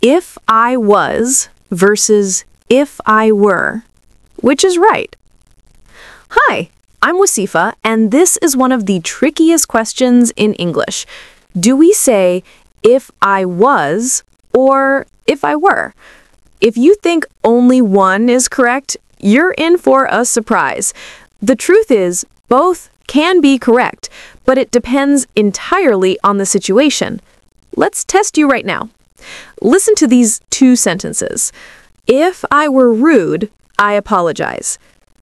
if I was versus if I were. Which is right? Hi, I'm Wasifa, and this is one of the trickiest questions in English. Do we say if I was or if I were? If you think only one is correct, you're in for a surprise. The truth is, both can be correct, but it depends entirely on the situation. Let's test you right now. Listen to these two sentences. If I were rude, I apologize.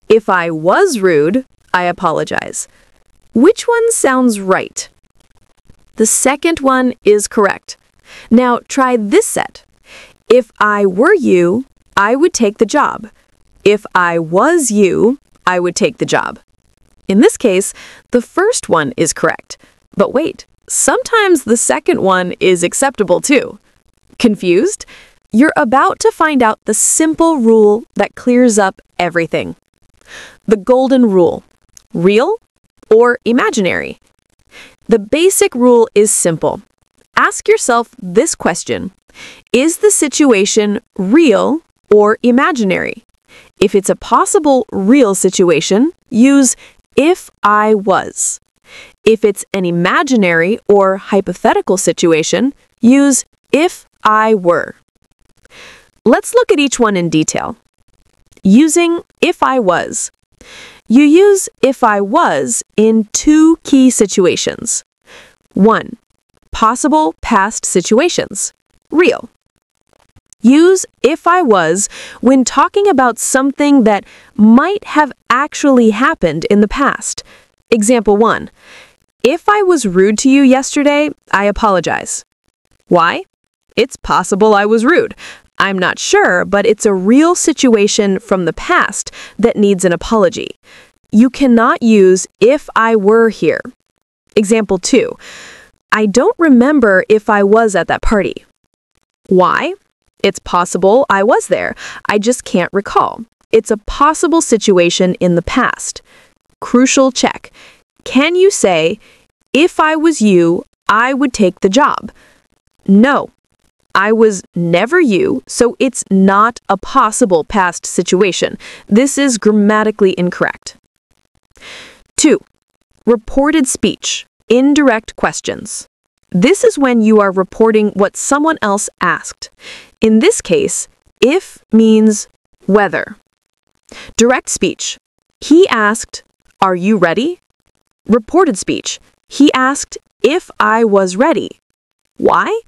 If I was rude, I apologize. Which one sounds right? The second one is correct. Now try this set. If I were you, I would take the job. If I was you, I would take the job. In this case, the first one is correct. But wait, sometimes the second one is acceptable too. Confused? You're about to find out the simple rule that clears up everything. The golden rule: real or imaginary? The basic rule is simple. Ask yourself this question: is the situation real or imaginary? If it's a possible real situation, use if I was. If it's an imaginary or hypothetical situation, use if I were. Let's look at each one in detail. Using if I was. You use if I was in two key situations. 1. Possible past situations. Real. Use if I was when talking about something that might have actually happened in the past. Example 1. If I was rude to you yesterday, I apologize. Why? It's possible I was rude. I'm not sure, but it's a real situation from the past that needs an apology. You cannot use if I were here. Example 2. I don't remember if I was at that party. Why? It's possible I was there. I just can't recall. It's a possible situation in the past. Crucial check. Can you say, if I was you, I would take the job? No. I was never you, so it's not a possible past situation. This is grammatically incorrect. 2. Reported speech. Indirect questions. This is when you are reporting what someone else asked. In this case, if means whether. Direct speech. He asked, are you ready? Reported speech. He asked if I was ready. Why?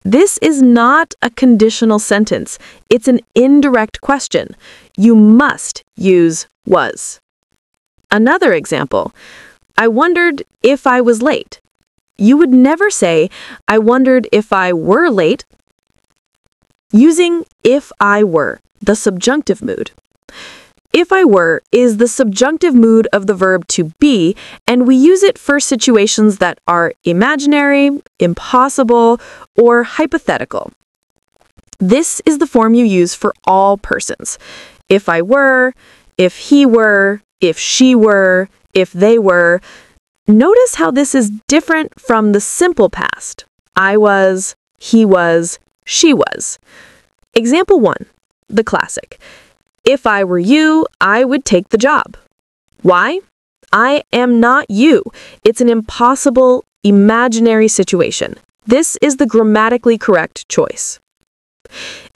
This is not a conditional sentence. It's an indirect question. You must use was. Another example. I wondered if I was late. You would never say, I wondered if I were late. Using if I were, the subjunctive mood. If I were is the subjunctive mood of the verb to be, and we use it for situations that are imaginary, impossible, or hypothetical. This is the form you use for all persons. If I were, if he were, if she were, if they were. Notice how this is different from the simple past. I was, he was, she was. Example 1, the classic. If I were you, I would take the job. Why? I am not you. It's an impossible, imaginary situation. This is the grammatically correct choice.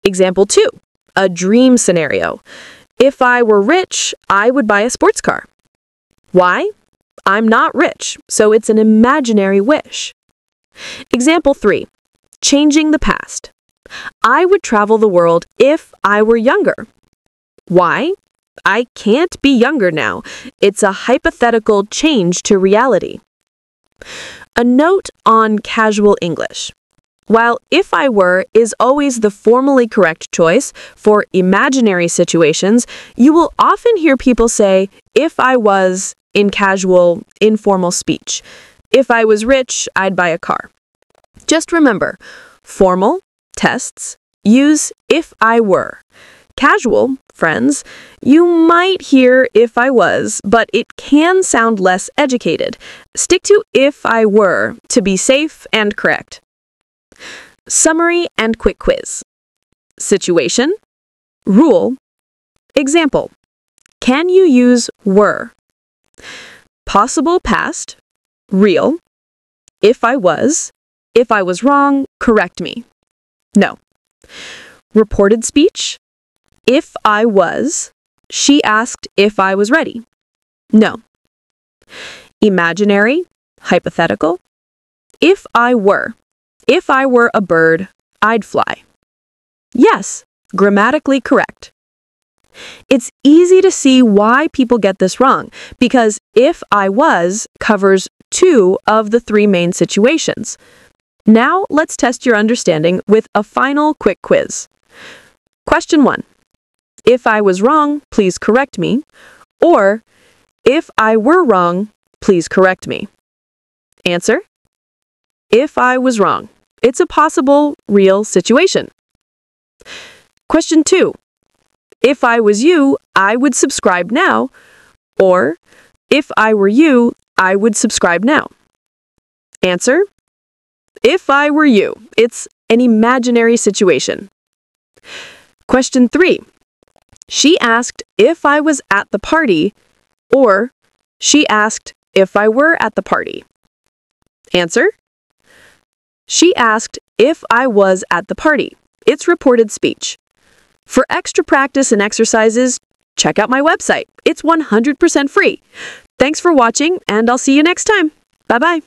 Example 2, a dream scenario. If I were rich, I would buy a sports car. Why? I'm not rich, so it's an imaginary wish. Example 3, changing the past. I would travel the world if I were younger. Why? I can't be younger now. It's a hypothetical change to reality. A note on casual English. While if I were is always the formally correct choice for imaginary situations, you will often hear people say, if I was, in casual, informal speech. If I was rich, I'd buy a car. Just remember, formal, tests, use if I were. Casual, friends, you might hear if I was, but it can sound less educated. Stick to if I were to be safe and correct. Summary and quick quiz. situation, rule, example. Can you use were? Possible past, real. If I was wrong, correct me. No. Reported speech, if I was, she asked if I was ready. No. Imaginary, hypothetical. If I were a bird, I'd fly. Yes, grammatically correct. It's easy to see why people get this wrong, because if I was covers 2 of the 3 main situations. Now let's test your understanding with a final quick quiz. Question 1. If I was wrong, please correct me. Or, if I were wrong, please correct me. Answer: if I was wrong. It's a possible, real situation. Question 2. If I was you, I would subscribe now. Or, if I were you, I would subscribe now. Answer: if I were you. It's an imaginary situation. Question 3. She asked if I was at the party, or she asked if I were at the party. Answer: she asked if I was at the party. It's reported speech. For extra practice and exercises, check out my website. It's 100% free. Thanks for watching, and I'll see you next time. Bye-bye.